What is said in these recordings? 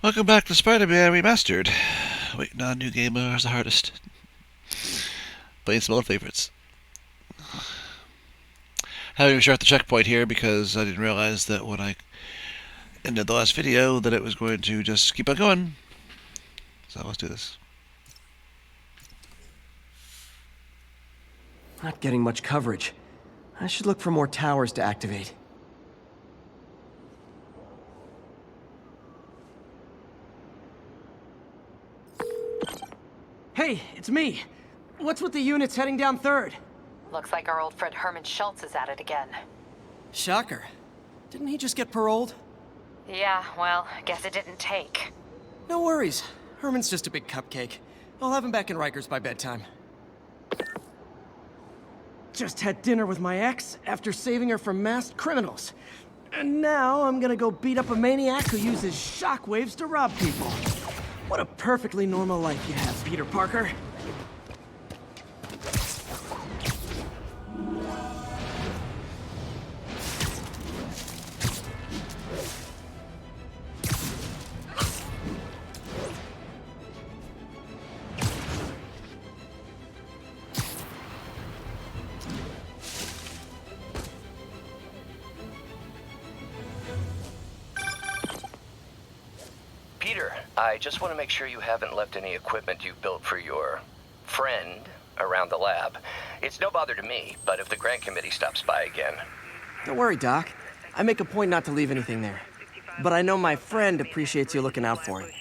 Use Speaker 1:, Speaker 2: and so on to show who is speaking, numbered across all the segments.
Speaker 1: Welcome back to Spider-Man Remastered. Waiting on new gamer is the hardest. Playing some old favorites. Having to start the checkpoint here because I didn't realize that when I ended the last video that it was going to just keep on going. So let's do this.
Speaker 2: Not getting much coverage. I should look for more towers to activate. Hey, it's me. What's with the units heading down 3rd?
Speaker 3: Looks like our old friend Herman Schultz is at it again.
Speaker 2: Shocker. Didn't he just get paroled?
Speaker 3: Yeah, well, guess it didn't take.
Speaker 2: No worries. Herman's just a big cupcake. I'll have him back in Rikers by bedtime. Just had dinner with my ex after saving her from masked criminals. And now I'm gonna go beat up a maniac who uses shockwaves to rob people. What a perfectly normal life you have, Peter Parker.
Speaker 4: Peter, I just want to make sure you haven't left any equipment you built for your friend around the lab. It's no bother to me, but if the grant committee stops by again...
Speaker 2: Don't worry, Doc. I make a point not to leave anything there. But I know my friend appreciates you looking out for him.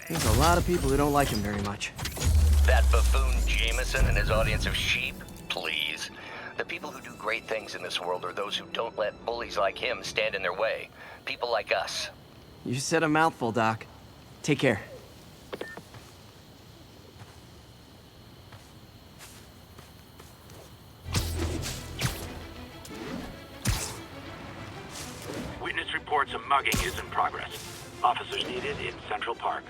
Speaker 2: There's a lot of people who don't like him very much.
Speaker 4: That buffoon Jameson and his audience of sheep? Please. The people who do great things in this world are those who don't let bullies like him stand in their way. People like us.
Speaker 2: You said a mouthful, Doc. Take care.
Speaker 5: Witness reports a mugging is in progress. Officers needed in Central Park.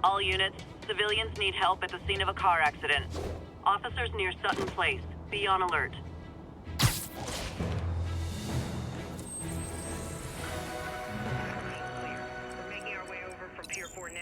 Speaker 6: All units, civilians need help at the scene of a car accident. Officers near Sutton Place. Be on alert.
Speaker 7: We're making our way over from Pier 4 now.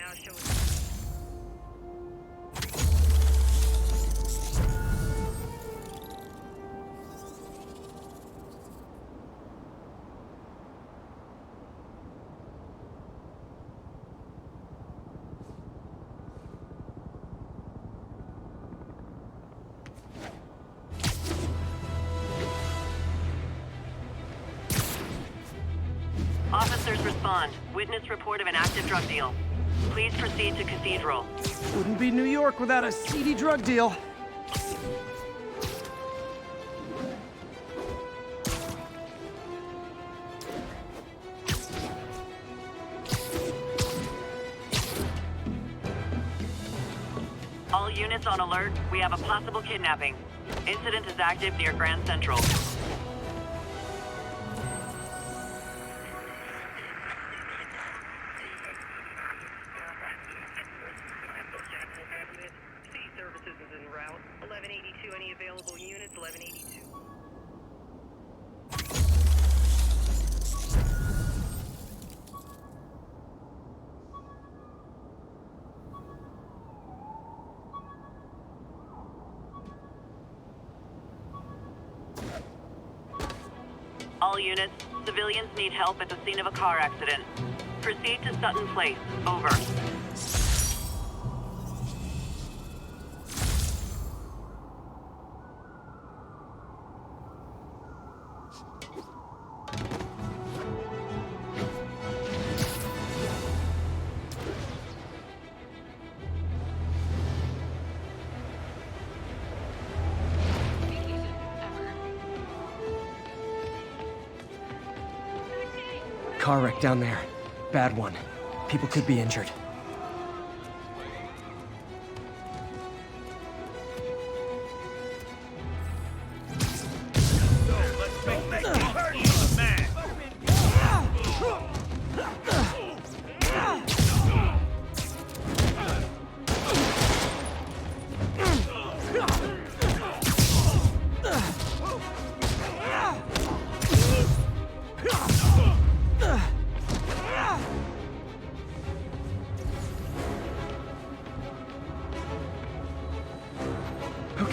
Speaker 6: Officers respond. Witness report of an active drug deal. Please proceed to Cathedral.
Speaker 2: Wouldn't be New York without a seedy drug deal.
Speaker 6: All units on alert. We have a possible kidnapping. Incident is active near Grand Central.
Speaker 7: Services is en route. 1182, any available units? 1182.
Speaker 6: All units, civilians need help at the scene of a car accident. Proceed to Sutton Place. Over.
Speaker 2: Car wreck down there. Bad one. People could be injured.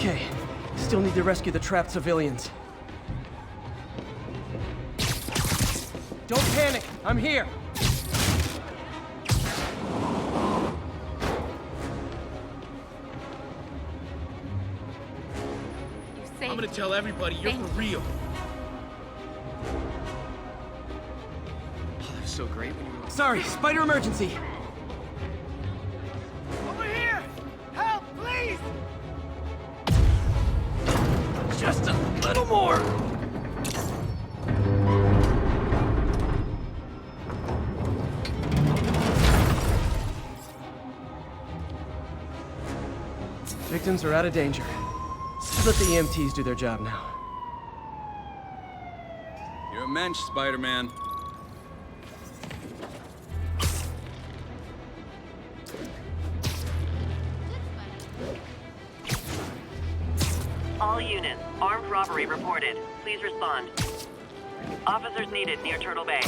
Speaker 2: Okay, still need to rescue the trapped civilians. Don't panic, I'm here.
Speaker 8: I'm gonna tell everybody you're for real. Oh, that's so great when you were...
Speaker 2: Sorry, spider emergency.
Speaker 9: Over here! Help, please!
Speaker 2: Just a little more. Victims are out of danger. Let the EMTs do their job now.
Speaker 10: You're a mensch, Spider-Man.
Speaker 6: All units, armed robbery reported. Please respond. Officers needed near Turtle Bay.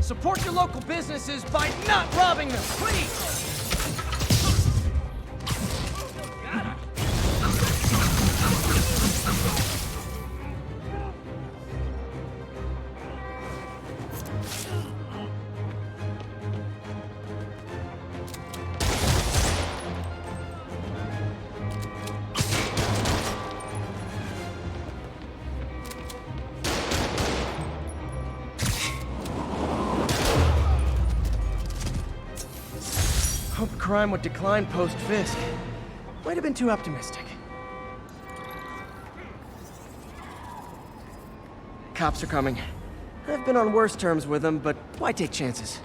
Speaker 2: Support your local businesses by not robbing them, please! Hope crime would decline post-Fisk. Might have been too optimistic. Cops are coming. I've been on worse terms with them, but why take chances?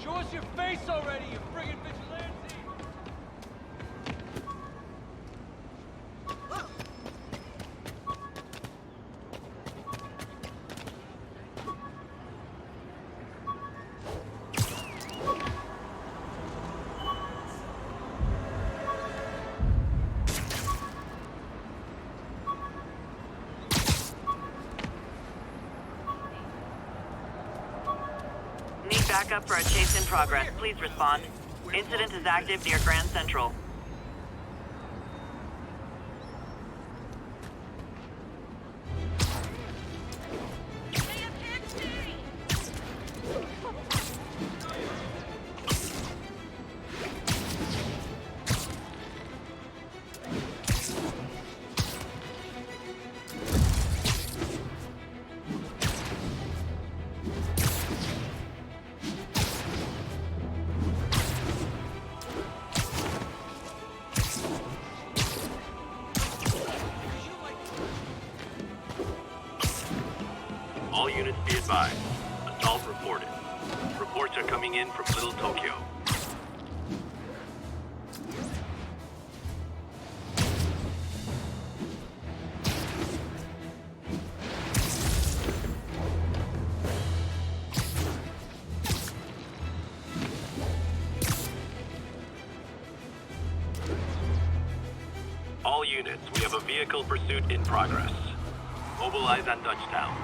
Speaker 9: Show us your face already, you friggin' vigilante!
Speaker 6: Need backup for a chase in progress. Please respond. Incident is active near Grand Central.
Speaker 5: All units be advised. Assault reported. Reports are coming in from Little Tokyo. All units, we have a vehicle pursuit in progress. Mobilize on Dutchtown.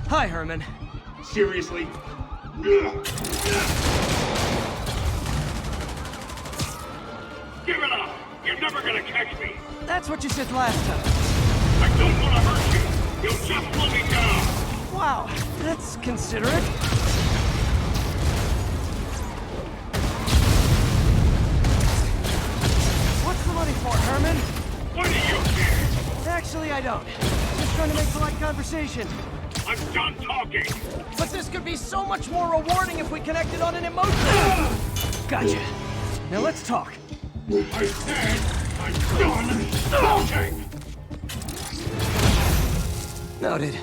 Speaker 2: Hi, Herman.
Speaker 5: Seriously? Give it up! You're never gonna catch me!
Speaker 2: That's what you said last time.
Speaker 5: I don't want to hurt you! You'll just slow me down!
Speaker 2: Wow, that's considerate. What's the money for, Herman?
Speaker 5: What do you care?
Speaker 2: Actually, I don't. Just trying to make polite conversation.
Speaker 5: I'm done talking!
Speaker 2: But this could be so much more rewarding if we connected on an emotion. Gotcha. Now let's talk.
Speaker 5: I said
Speaker 2: Noted.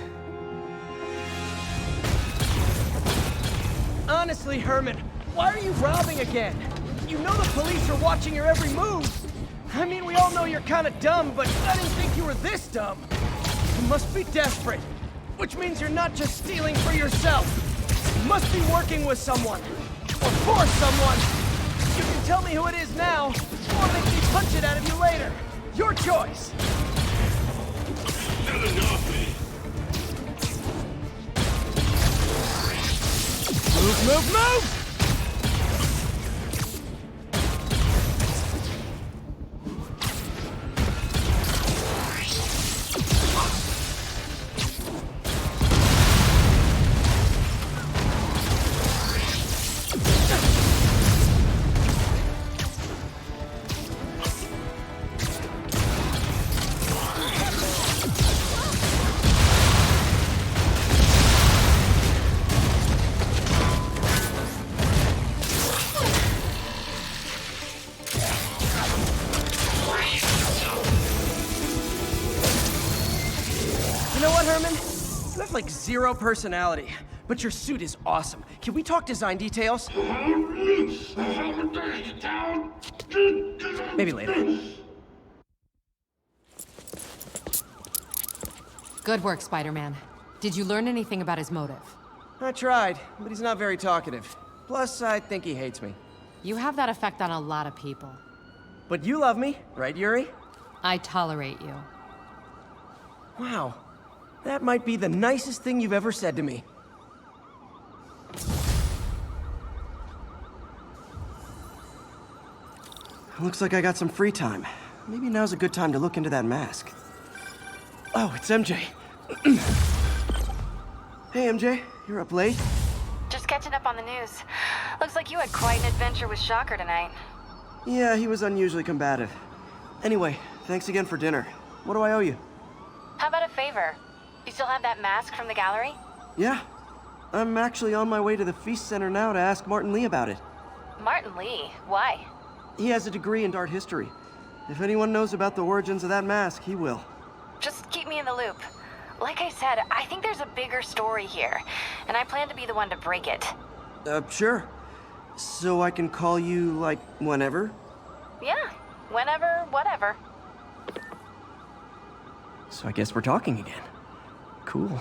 Speaker 2: Honestly, Herman, why are you robbing again? You know the police are watching your every move. I mean, we all know you're kind of dumb, but I didn't think you were this dumb. You must be desperate, which means you're not just stealing for yourself. You must be working with someone, or for someone. You can tell me who it is now, or make me punch it out of you later. Your choice. Move, move, move! You know what, Herman? You have like zero personality, but your suit is awesome. Can we talk design details? Maybe later.
Speaker 3: Good work, Spider-Man. Did you learn anything about his motive?
Speaker 2: I tried, but he's not very talkative. Plus, I think he hates me.
Speaker 3: You have that effect on a lot of people.
Speaker 2: But you love me, right, Yuri?
Speaker 3: I tolerate you.
Speaker 2: Wow. That might be the nicest thing you've ever said to me. Looks like I got some free time. Maybe now's a good time to look into that mask. Oh, it's MJ. Hey, MJ. You're up late?
Speaker 3: Just catching up on the news. Looks like you had quite an adventure with Shocker tonight.
Speaker 2: Yeah, he was unusually combative. Anyway, thanks again for dinner. What do I owe you?
Speaker 3: How about a favor? You still have that mask from the gallery?
Speaker 2: Yeah. I'm actually on my way to the Feast Center now to ask Martin Lee about it.
Speaker 3: Martin Lee? Why?
Speaker 2: He has a degree in art history. If anyone knows about the origins of that mask, he will.
Speaker 3: Just keep me in the loop. Like I said, I think there's a bigger story here, and I plan to be the one to break it.
Speaker 2: Sure. So I can call you, like, whenever?
Speaker 3: Yeah, whenever, whatever.
Speaker 2: So I guess we're talking again. Cool.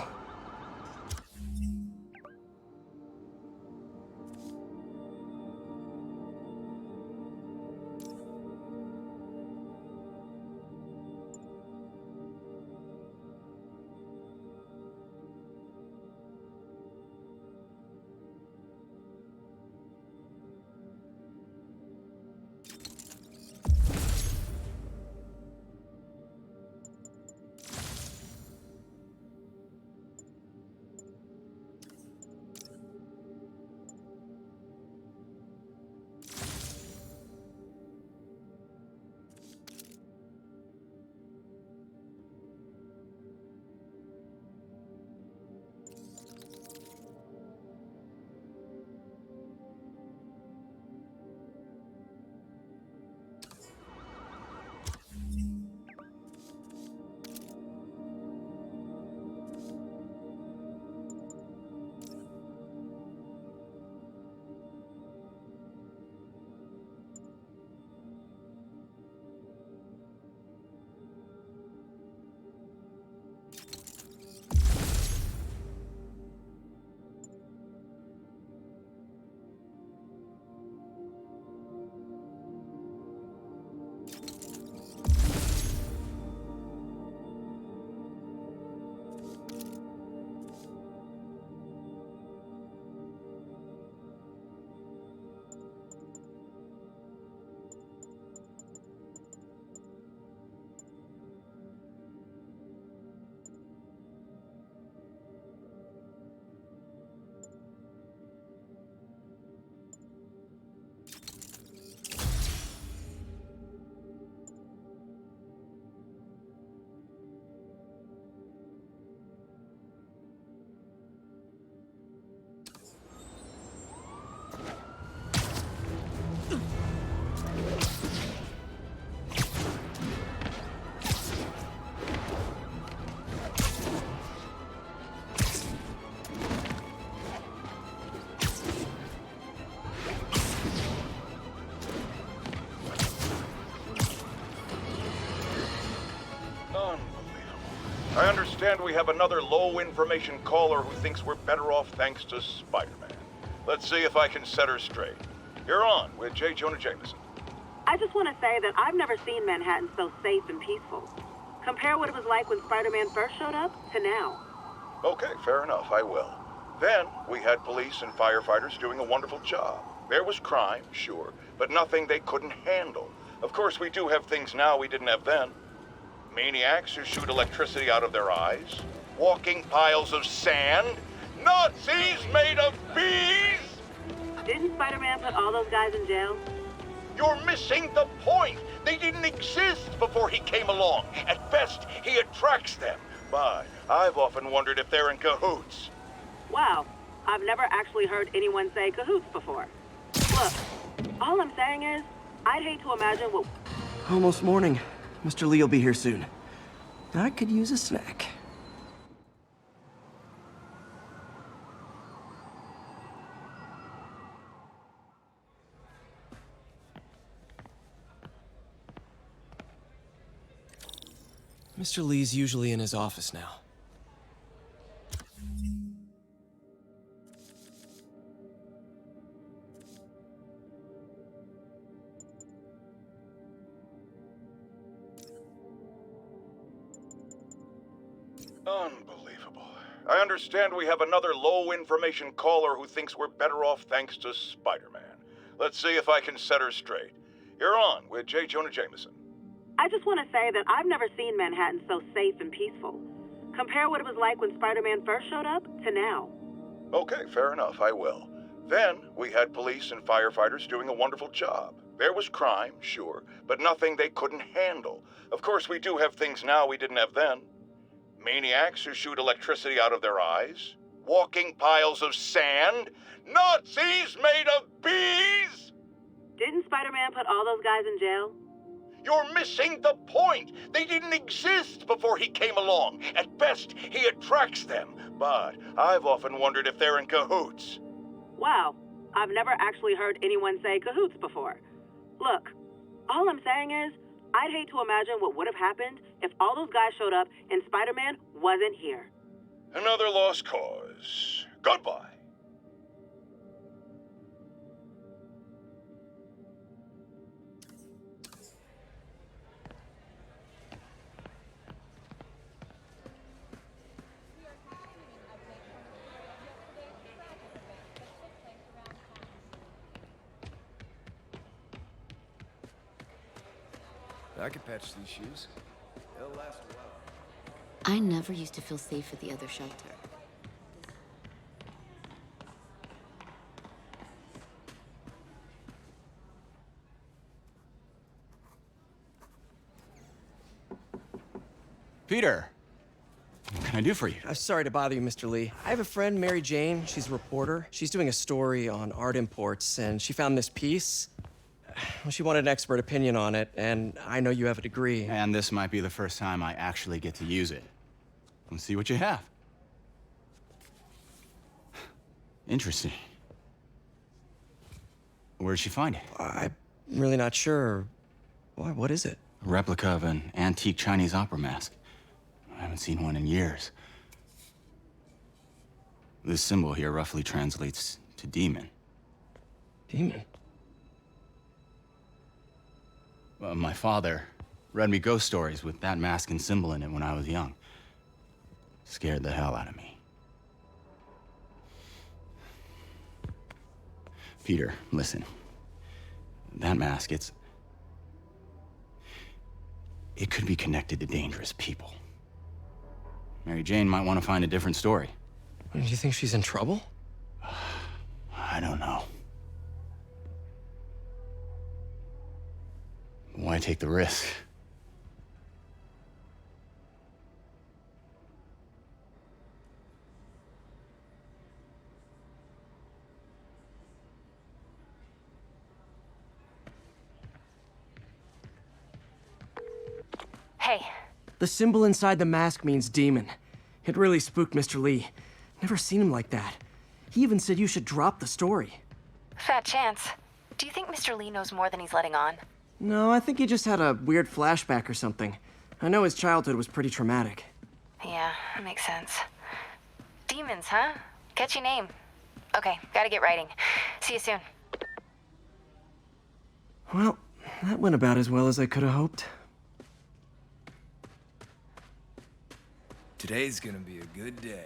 Speaker 11: understand we have another low-information caller who thinks we're better off thanks to Spider-Man. Let's see if I can set her straight. You're on with J. Jonah Jameson.
Speaker 6: I just want to say that I've never seen Manhattan so safe and peaceful. Compare what it was like when Spider-Man first showed up to now.
Speaker 11: Okay, fair enough, I will. Then, we had police and firefighters doing a wonderful job. There was crime, sure, but nothing they couldn't handle. Of course, we do have things now we didn't have then. Maniacs who shoot electricity out of their eyes, walking piles of sand, Nazis made of bees!
Speaker 6: Didn't Spider-Man put all those guys in jail?
Speaker 11: You're missing the point! They didn't exist before he came along. At best, he attracts them. But I've often wondered if they're in cahoots.
Speaker 6: Wow, I've never actually heard anyone say cahoots before. Look, all I'm saying is, I'd hate to imagine what...
Speaker 2: Almost morning. Mr. Lee will be here soon. I could use a snack. Mr. Lee's usually in his office now.
Speaker 11: Unbelievable. I understand we have another low-information caller who thinks we're better off thanks to Spider-Man. Let's see if I can set her straight. You're on with J. Jonah Jameson.
Speaker 6: I just want to say that I've never seen Manhattan so safe and peaceful. Compare what it was like when Spider-Man first showed up to now.
Speaker 11: Okay, fair enough, I will. Then, we had police and firefighters doing a wonderful job. There was crime, sure, but nothing they couldn't handle. Of course, we do have things now we didn't have then. Maniacs who shoot electricity out of their eyes, walking piles of sand, Nazis made of bees!
Speaker 6: Didn't Spider-Man put all those guys in jail?
Speaker 11: You're missing the point! They didn't exist before he came along. At best, he attracts them. But I've often wondered if they're in cahoots.
Speaker 6: Wow, I've never actually heard anyone say cahoots before. Look, all I'm saying is, I'd hate to imagine what would have happened if all those guys showed up and Spider-Man wasn't here.
Speaker 11: Another lost cause. Goodbye.
Speaker 12: I could patch these shoes. They'll last a while.
Speaker 13: I never used to feel safe at the other shelter.
Speaker 12: Peter, what can I do for you?
Speaker 2: Sorry to bother you, Mr. Lee. I have a friend, Mary Jane. She's a reporter. She's doing a story on art imports, and she found this piece. Well, she wanted an expert opinion on it, and I know you have a degree.
Speaker 12: And this might be the first time I actually get to use it. Let's see what you have. Interesting. Where'd she find it?
Speaker 2: I'm really not sure. Why, what is it?
Speaker 12: A replica of an antique Chinese opera mask. I haven't seen one in years. This symbol here roughly translates to demon.
Speaker 2: Demon?
Speaker 12: My father read me ghost stories with that mask and symbol in it when I was young. Scared the hell out of me. Peter, listen. That mask, it could be connected to dangerous people. Mary Jane might want to find a different story.
Speaker 2: Do you think she's in trouble?
Speaker 12: I don't know. Why take the risk?
Speaker 3: Hey.
Speaker 2: The symbol inside the mask means demon. It really spooked Mr. Lee. Never seen him like that. He even said you should drop the story.
Speaker 3: Fat chance. Do you think Mr. Lee knows more than he's letting on?
Speaker 2: No, I think he just had a weird flashback or something. I know his childhood was pretty traumatic.
Speaker 3: Yeah, That makes sense. Demons, huh? Catchy name. Okay, gotta get writing. See you soon.
Speaker 2: Well, that went about as well as I could have hoped.
Speaker 14: Today's gonna be a good day.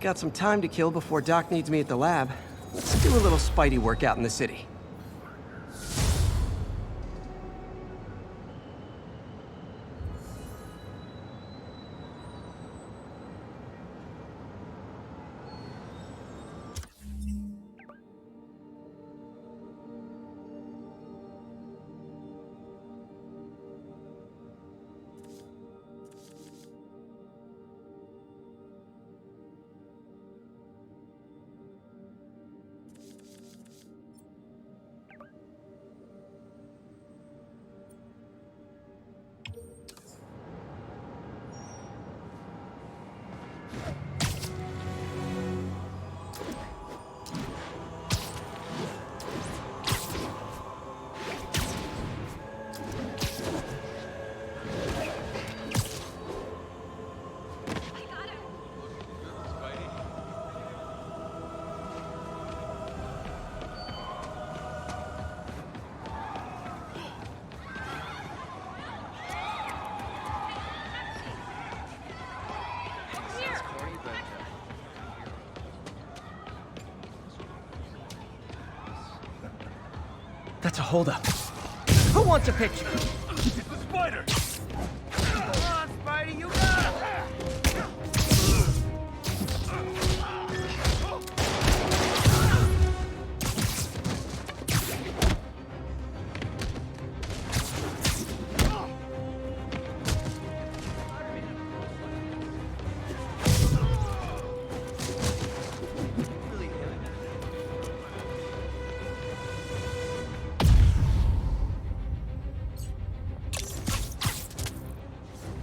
Speaker 2: Got some time to kill before Doc needs me at the lab. Let's do a little Spidey workout in the city. That's a holdup. Who wants a picture?
Speaker 9: It's the spider! Come on, Spidey, you got it!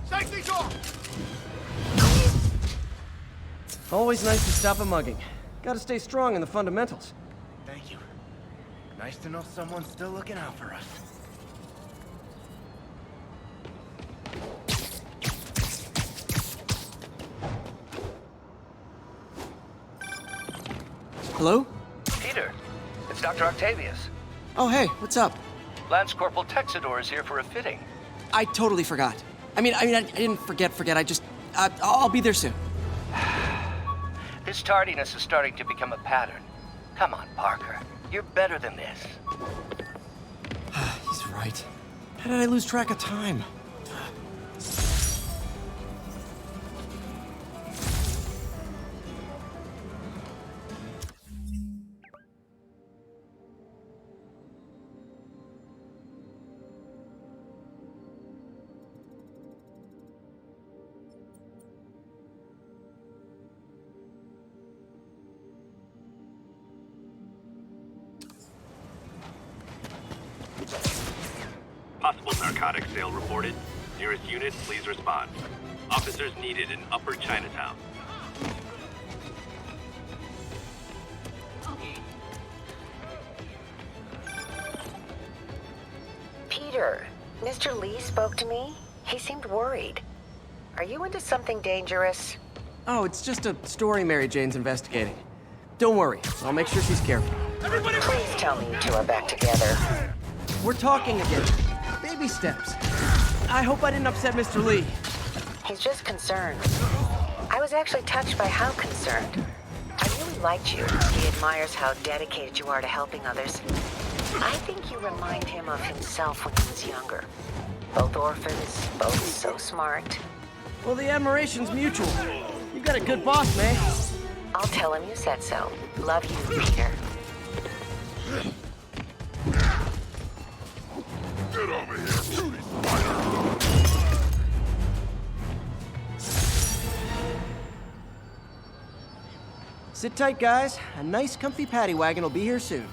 Speaker 9: Safety's off!
Speaker 2: Always nice to stop a mugging. Gotta stay strong in the fundamentals.
Speaker 14: Thank you. Nice to know someone's still looking out for us.
Speaker 2: Hello?
Speaker 4: Peter, it's Dr. Octavius.
Speaker 2: Oh, hey, what's up?
Speaker 4: Lance Corporal Texador is here for a fitting.
Speaker 2: I totally forgot. I didn't forget. I'll be there soon.
Speaker 4: This tardiness is starting to become a pattern. Come on, Parker. You're better than this.
Speaker 2: He's right. How did I lose track of time?
Speaker 5: Possible narcotics sale reported. Nearest unit, please respond. Officers needed in Upper Chinatown.
Speaker 15: Peter, Mr. Lee spoke to me. He seemed worried. Are you into something dangerous?
Speaker 2: Oh, it's just a story Mary Jane's investigating. Don't worry, I'll make sure she's careful.
Speaker 15: Please tell me you two are back together.
Speaker 2: We're talking again. Baby steps. I hope I didn't upset Mr. Lee.
Speaker 15: He's just concerned. I was actually touched by how concerned. I really liked you. He admires how dedicated you are to helping others. I think you remind him of himself when he was younger. Both orphans, both so smart.
Speaker 2: Well, the admiration's mutual. You got a good boss, May.
Speaker 15: I'll tell him you said so. Love you, Peter.
Speaker 11: Get over here, Judy Spider!
Speaker 2: Sit tight, guys. A nice, comfy paddy wagon will be here soon.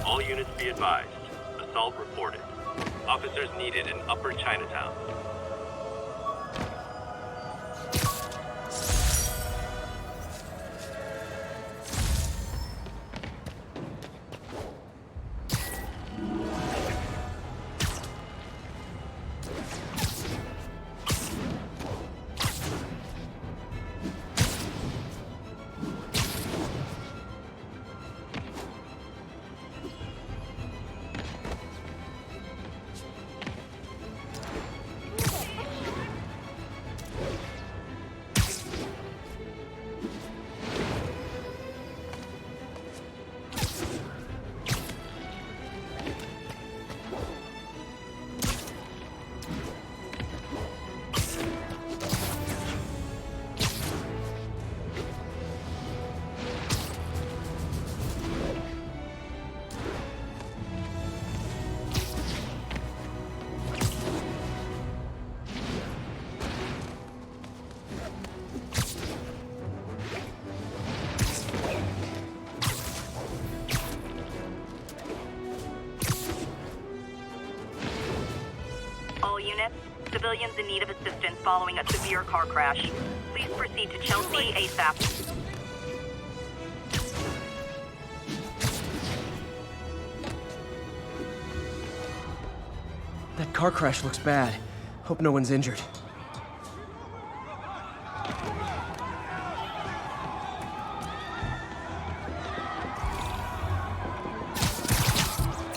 Speaker 5: All units be advised. Assault reported. Officers needed in Upper Chinatown.
Speaker 6: All units, civilians in need of assistance following a severe car crash. Please proceed to Chelsea ASAP.
Speaker 2: That car crash looks bad. Hope no one's injured.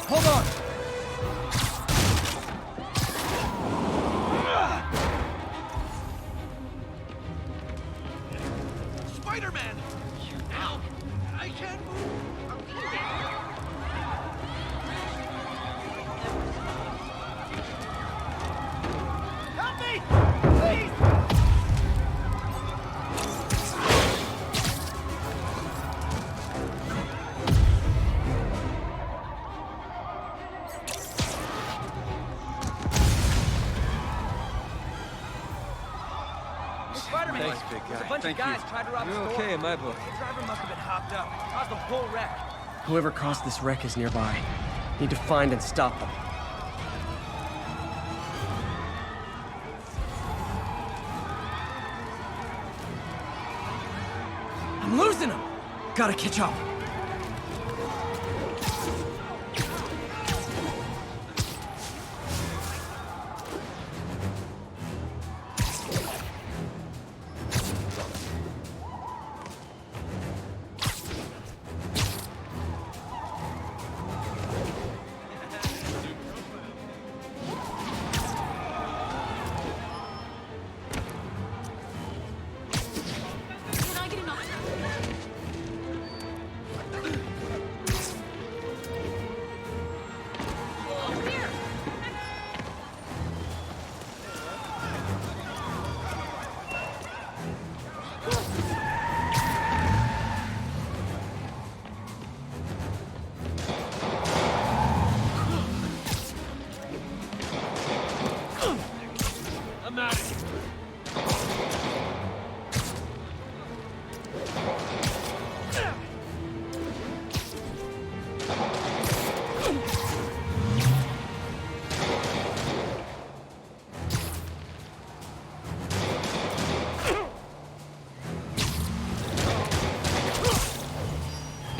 Speaker 2: Hold on!
Speaker 9: Spider-Man! Ow! I can't move! Help me! Please! Spider-Man!
Speaker 14: Thanks, big guy.
Speaker 9: There's a bunch
Speaker 14: Thank
Speaker 9: of guys
Speaker 14: you.
Speaker 9: tried to rob the
Speaker 14: You're
Speaker 9: store.
Speaker 14: okay in my book.
Speaker 9: The driver must have been hopped up. Caused a whole wreck.
Speaker 2: Whoever caused this wreck is nearby. Need to find and stop them. I'm losing them! Gotta catch up.
Speaker 13: Can I get an
Speaker 9: I'm out of here.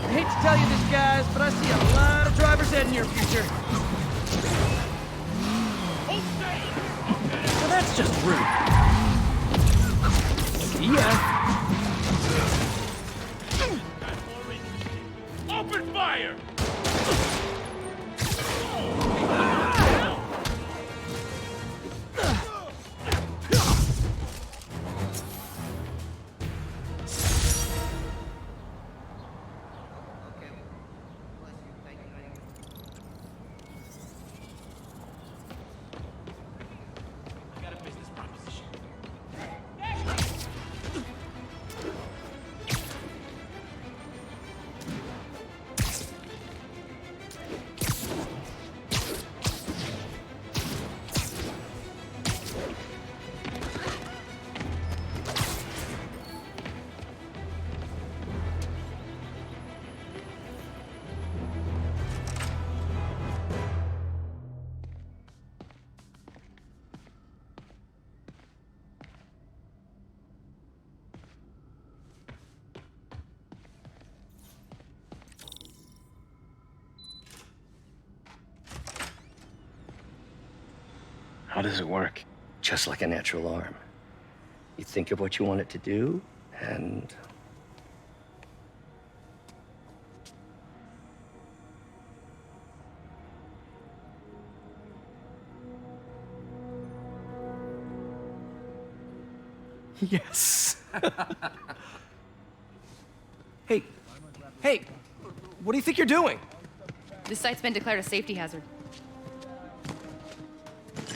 Speaker 2: I hate to tell you this, guys, but I see a lot of drivers ed in your future. Well, that's just rude. See ya.
Speaker 9: Open fire!
Speaker 4: How does it work? Just like a natural arm. You think of what you want it to do, and...
Speaker 2: Yes. Hey, hey, what do you think you're doing?
Speaker 13: This site's been declared a safety hazard.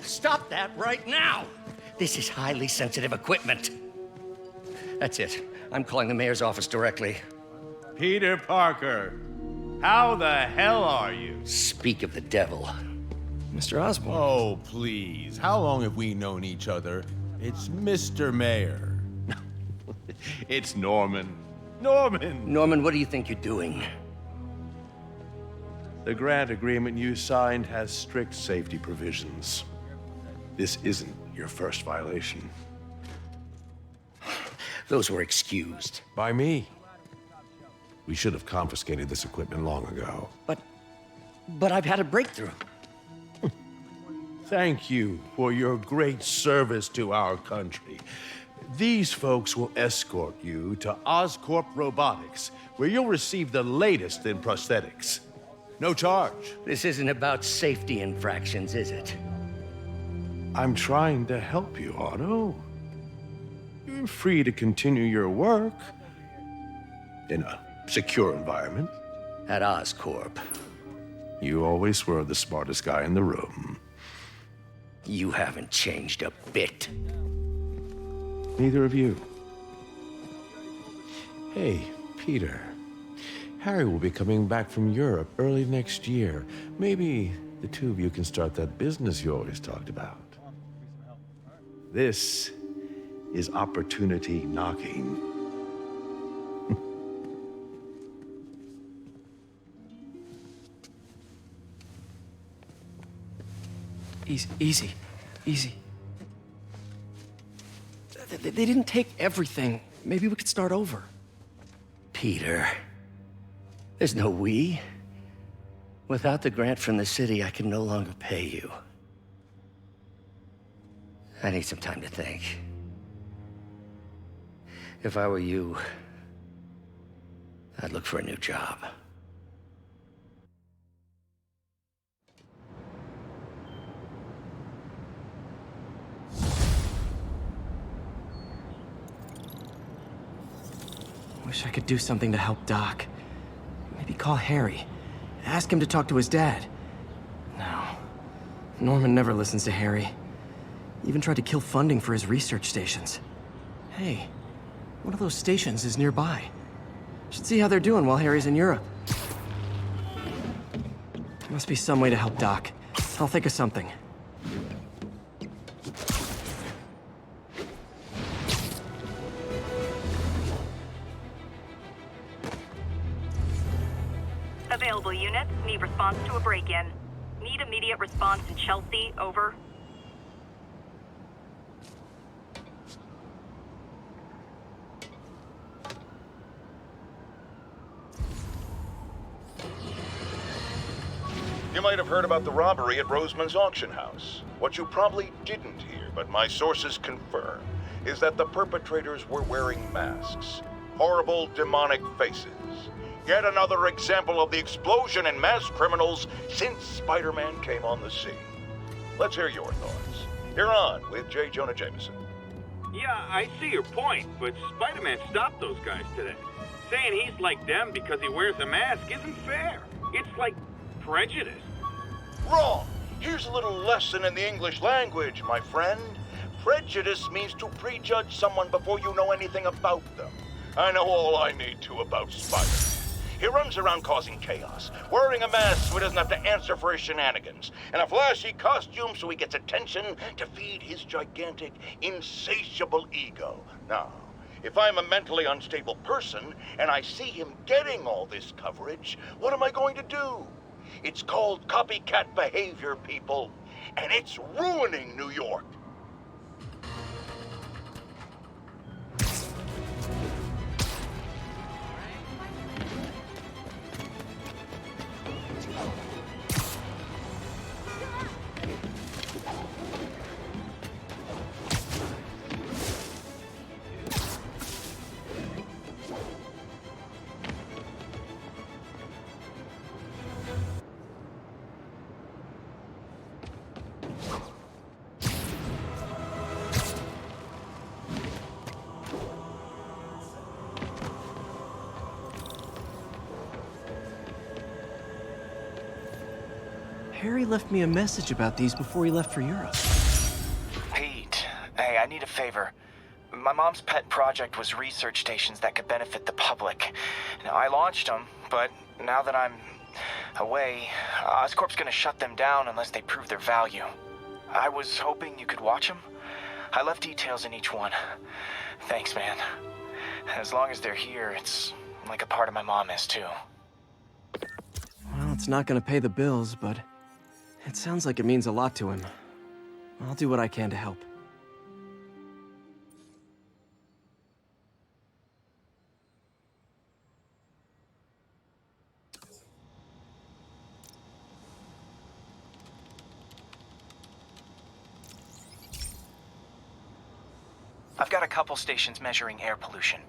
Speaker 4: Stop that right now! This is highly sensitive equipment. That's it. I'm calling the mayor's office directly.
Speaker 9: Peter Parker, how the hell are you?
Speaker 4: Speak of the devil.
Speaker 2: Mr. Osborn.
Speaker 9: Oh, please. How long have we known each other? It's Mr. Mayor. It's Norman. Norman!
Speaker 4: Norman, what do you think you're doing?
Speaker 16: The grant agreement you signed has strict safety provisions. This isn't your first violation.
Speaker 4: Those were excused.
Speaker 16: By me. We should have confiscated this equipment long ago.
Speaker 4: But I've had a breakthrough.
Speaker 16: Thank you for your great service to our country. These folks will escort you to Oscorp Robotics, where you'll receive the latest in prosthetics. No charge.
Speaker 4: This isn't about safety infractions, is it?
Speaker 16: I'm trying to help you, Otto. You're free to continue your work in a secure environment.
Speaker 4: At Oscorp.
Speaker 16: You always were the smartest guy in the room.
Speaker 4: You haven't changed a bit.
Speaker 16: Neither of you. Hey, Peter. Harry will be coming back from Europe early next year. Maybe the two of you can start that business you always talked about. This is opportunity knocking.
Speaker 2: Easy. They didn't take everything. Maybe we could start over.
Speaker 4: Peter, there's no we. Without the grant from the city, I can no longer pay you. I need some time to think. If I were you, I'd look for a new job.
Speaker 2: Wish I could do something to help Doc. Maybe call Harry. Ask him to talk to his dad. No. Norman never listens to Harry. Even tried to kill funding for his research stations. Hey, one of those stations is nearby. Should see how they're doing while Harry's in Europe. There must be some way to help Doc. I'll think of something.
Speaker 17: Available units need response to a break-in. Need immediate response in Chelsea, over.
Speaker 11: You might have heard about the robbery at Roseman's auction house. What you probably didn't hear, but my sources confirm, is that the perpetrators were wearing masks. Horrible, demonic faces. Yet another example of the explosion in mass criminals since Spider-Man came on the scene. Let's hear your thoughts. You're on with J. Jonah Jameson.
Speaker 5: Yeah, I see your point, but Spider-Man stopped those guys today. Saying he's like them because he wears a mask isn't fair. It's like prejudice.
Speaker 11: Wrong! Here's a little lesson in the English language, my friend. Prejudice means to prejudge someone before you know anything about them. I know all I need to about Spider. He runs around causing chaos, wearing a mask so he doesn't have to answer for his shenanigans, and a flashy costume so he gets attention to feed his gigantic, insatiable ego. Now, if I'm a mentally unstable person and I see him getting all this coverage, what am I going to do? It's called copycat behavior, people, and it's ruining New York.
Speaker 2: Harry left me a message about these before he left for Europe.
Speaker 18: Pete, hey, I need a favor. My mom's pet project was research stations that could benefit the public. Now, I launched them, but now that I'm away, Oscorp's gonna shut them down unless they prove their value. I was hoping you could watch them. I left details in each one. Thanks, man. As long as they're here, it's like a part of my mom is, too.
Speaker 2: Well, it's not gonna pay the bills, but it sounds like it means a lot to him. I'll do what I can to help.
Speaker 18: I've got a couple stations measuring air pollution.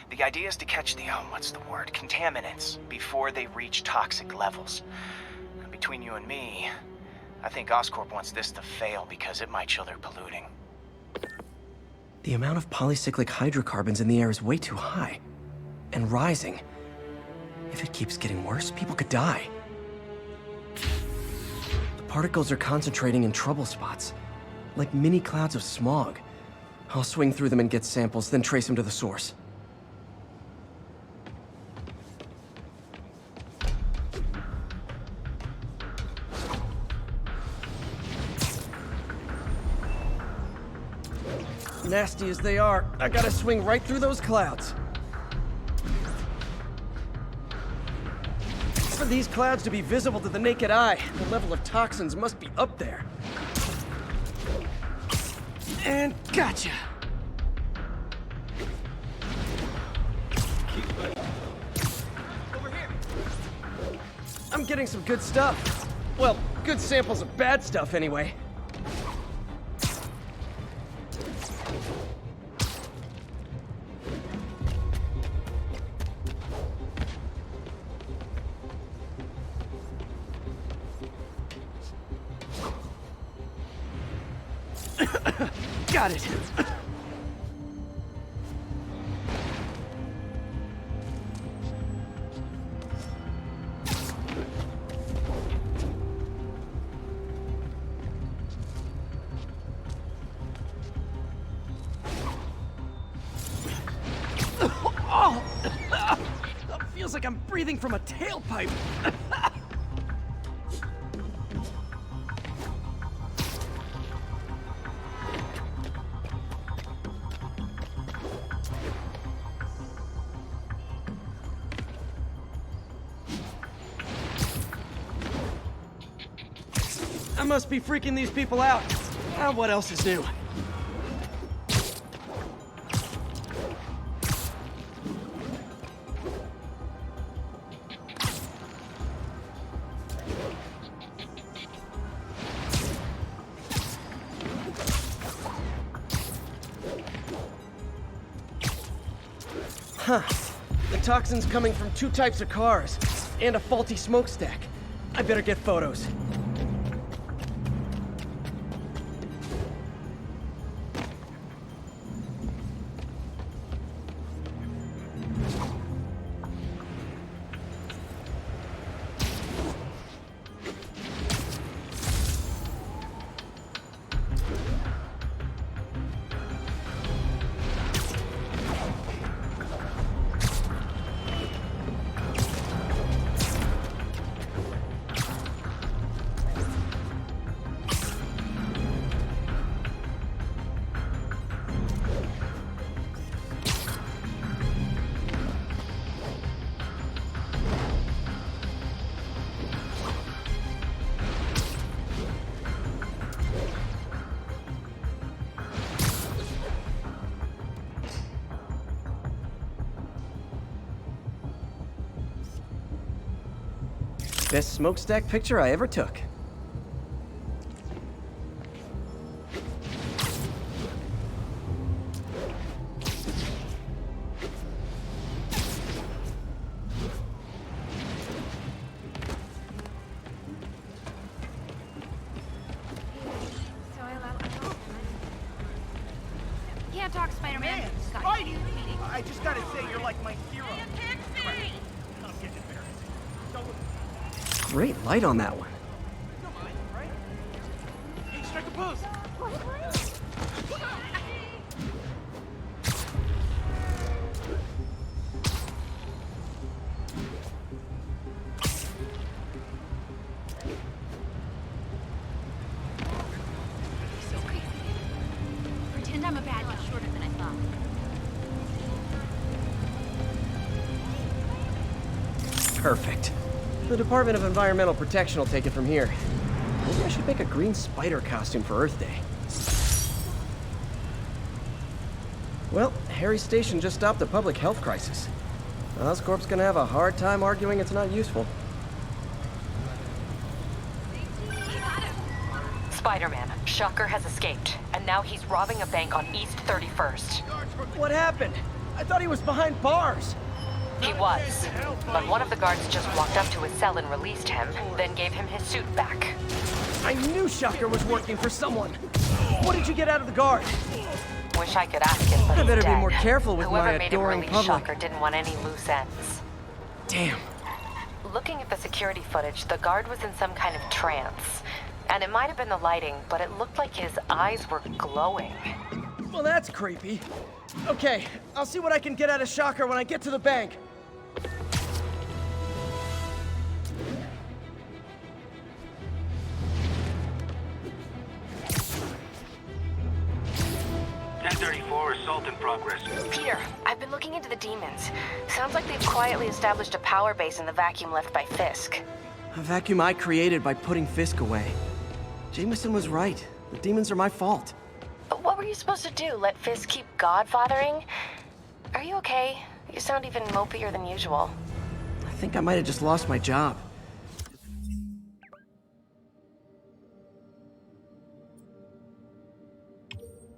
Speaker 18: The idea is to catch the, contaminants before they reach toxic levels. Between you and me, I think Oscorp wants this to fail because it might show they're polluting.
Speaker 2: The amount of polycyclic hydrocarbons in the air is way too high. And rising. If it keeps getting worse, people could die. The particles are concentrating in trouble spots, like mini clouds of smog. I'll swing through them and get samples, then trace them to the source. Nasty as they are, I gotta swing right through those clouds. For these clouds to be visible to the naked eye, the level of toxins must be up there. And gotcha! I'm getting some good stuff. Well, good samples of bad stuff anyway. Got it. Oh! Feels like I'm breathing from a tailpipe. I must be freaking these people out. What else is new? Huh. The toxin's coming from two types of cars, and a faulty smokestack. I better get photos. Best smokestack picture I ever took.
Speaker 13: Can't talk, Spider-Man.
Speaker 8: Man, Spidey! I just gotta say, you're like my hero. I'm getting embarrassed. Don't...
Speaker 2: Great light on that one.
Speaker 13: So crazy. Pretend I'm a bad guy shorter than I thought.
Speaker 2: Perfect. The Department of Environmental Protection will take it from here. Maybe I should make a green spider costume for Earth Day. Well, Harry's station just stopped a public health crisis. Oscorp's gonna have a hard time arguing it's not useful.
Speaker 15: Spider-Man, Shocker has escaped, and now he's robbing a bank on East 31st.
Speaker 2: What happened? I thought he was behind bars.
Speaker 15: He was, but one of the guards just walked up to his cell and released him, then gave him his suit back.
Speaker 2: I knew Shocker was working for someone. What did you get out of the guard?
Speaker 15: Wish I could ask him, but
Speaker 2: I
Speaker 15: he's
Speaker 2: better
Speaker 15: dead.
Speaker 2: be more careful with
Speaker 15: Whoever
Speaker 2: my
Speaker 15: made him
Speaker 2: adoring
Speaker 15: release
Speaker 2: public.
Speaker 15: Shocker didn't want any loose ends.
Speaker 2: Damn.
Speaker 15: Looking at the security footage, the guard was in some kind of trance. And it might have been the lighting, but it looked like his eyes were glowing.
Speaker 2: Well, that's creepy. Okay, I'll see what I can get out of Shocker when I get to the bank.
Speaker 5: Assault in progress.
Speaker 3: Peter, I've been looking into the demons. Sounds like they've quietly established a power base in the vacuum left by Fisk.
Speaker 2: A vacuum I created by putting Fisk away. Jameson was right. The demons are my fault.
Speaker 3: But what were you supposed to do? Let Fisk keep godfathering? Are you okay? You sound even mopier than usual.
Speaker 2: I think I might have just lost my job.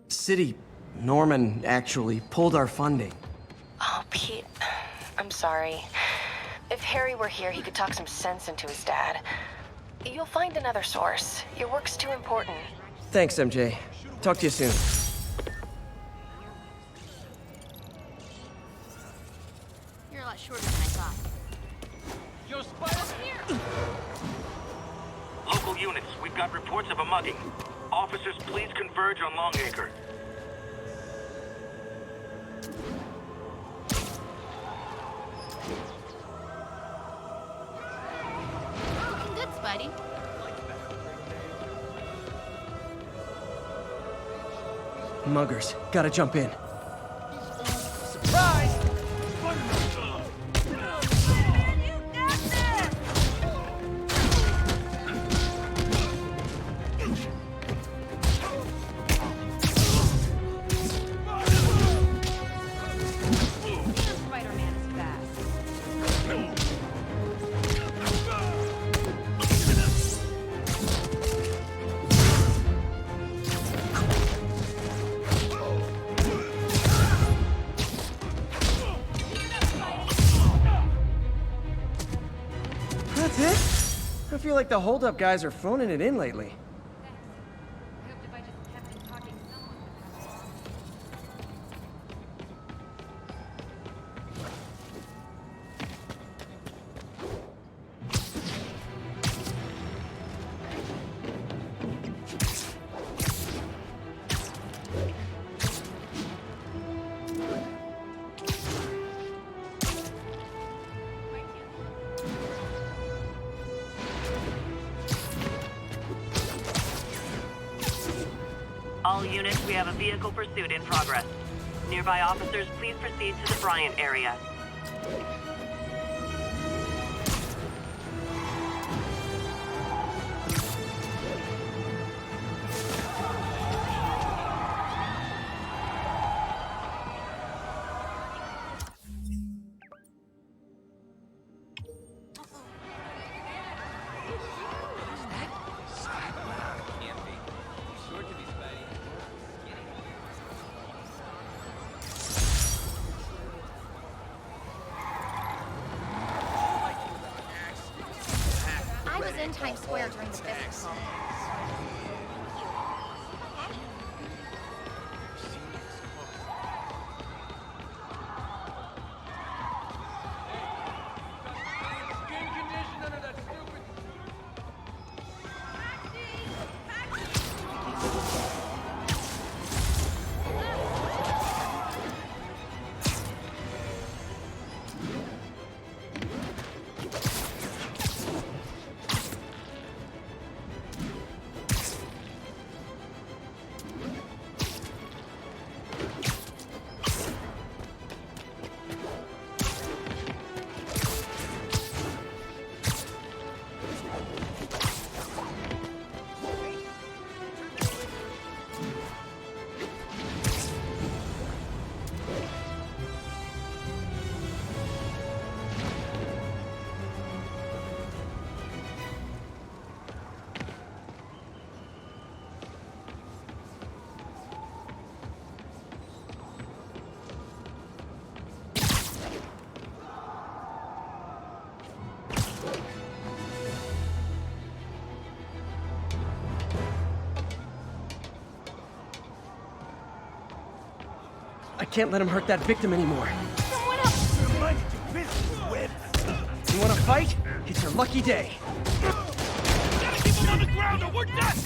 Speaker 2: City, Norman, actually, pulled our funding.
Speaker 3: Oh, Pete. I'm sorry. If Harry were here, he could talk some sense into his dad. You'll find another source. Your work's too important.
Speaker 2: Thanks, MJ. Talk to you soon.
Speaker 13: You're a lot shorter than I thought.
Speaker 8: Yo, Spider!
Speaker 13: Here!
Speaker 5: Local units, we've got reports of a mugging. Officers, please converge on Longacre.
Speaker 13: Looking good, Spidey.
Speaker 2: Muggers, gotta jump in.
Speaker 8: Surprise!
Speaker 13: Spider-Man is fast.
Speaker 2: That's it? I feel like the holdup guys are phoning it in lately.
Speaker 13: I hoped if I just kept him talking, someone would come.
Speaker 6: All units, we have a vehicle pursuit in progress. Nearby officers, please proceed to the Bryant area.
Speaker 13: I was in Times Square during the Fisk call.
Speaker 2: I can't let him hurt that victim anymore. You wanna fight? It's your lucky day.
Speaker 8: Gotta keep him on the ground or we're done!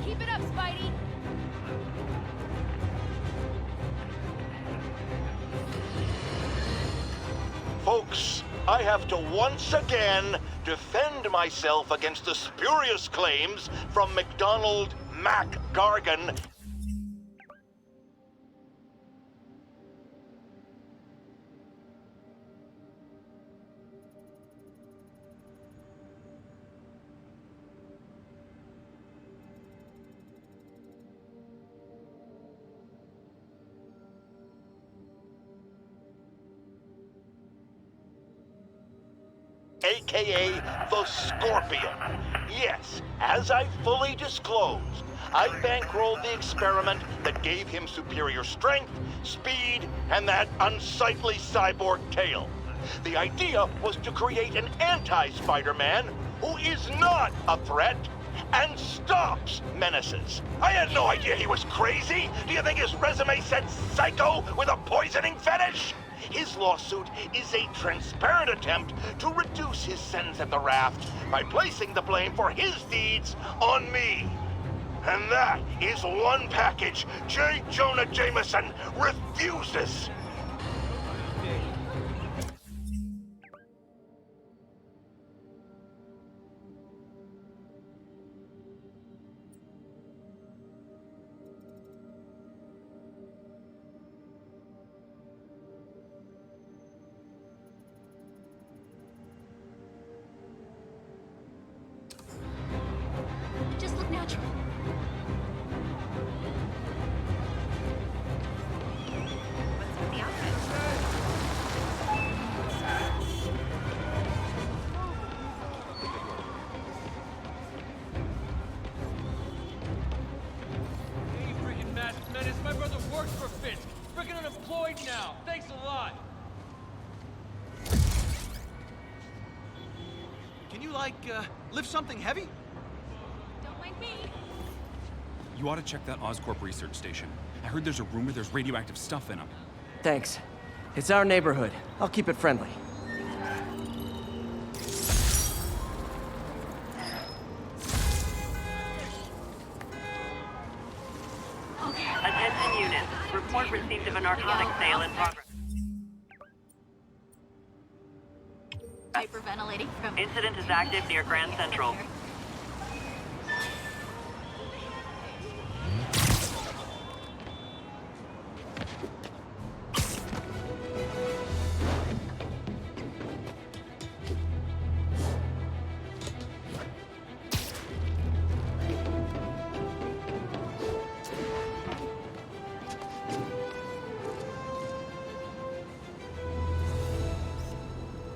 Speaker 13: Keep it up, Spidey!
Speaker 11: Folks, I have to once again defend myself against the spurious claims from McDonald Mac Gargan. AKA the Scorpion. Yes, as I fully disclosed, I bankrolled the experiment that gave him superior strength, speed, and that unsightly cyborg tail. The idea was to create an anti-Spider-Man who is not a threat and stops menaces. I had no idea he was crazy. Do you think his resume said psycho with a poisoning fetish? His lawsuit is a transparent attempt to reduce his sentence at the raft by placing the blame for his deeds on me. And that is one package J. Jonah Jameson refuses.
Speaker 13: Just look natural. What's with the outfit?
Speaker 8: Hey, freaking masked menace, my brother works for Fisk. Freaking unemployed now. Thanks a lot.
Speaker 19: Can you, lift something heavy?
Speaker 13: Don't mind me.
Speaker 20: You ought to check that Oscorp research station. I heard there's a rumor there's radioactive stuff in them.
Speaker 2: Thanks. It's our neighborhood. I'll keep it friendly.
Speaker 6: Attention units. Report received of a narcotic sale in progress.
Speaker 13: Hyperventilating from...
Speaker 6: Incident is active near Grand Central.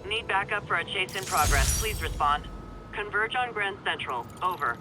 Speaker 6: Need backup for a chase in progress. Please respond. Converge on Grand Central. Over.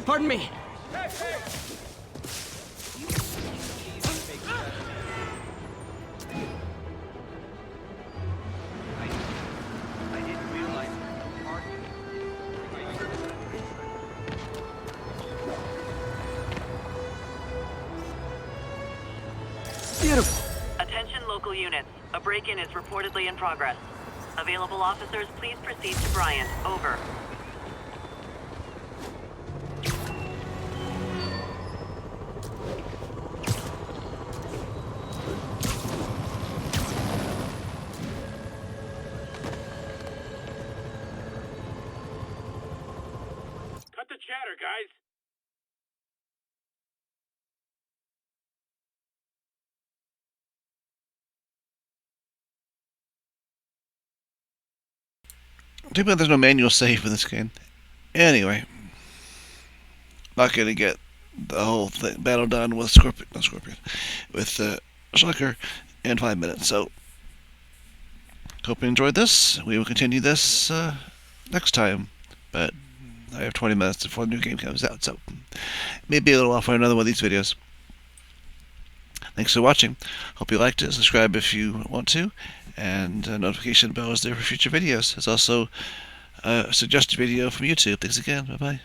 Speaker 2: Pardon me. Beautiful.
Speaker 6: Attention local units. A break-in is reportedly in progress. Available officers, please proceed to Bryant. Over.
Speaker 5: Cut the chatter, guys.
Speaker 1: Too bad there's no manual save in this game. Anyway, not gonna get the whole thing, battle done with with Shulker in 5 minutes. So, hope you enjoyed this. We will continue this next time, but I have 20 minutes before the new game comes out, so maybe a little while for another one of these videos. Thanks for watching. Hope you liked it. Subscribe if you want to, and notification bell is there for future videos. There's also a suggested video from YouTube. Thanks again. Bye bye.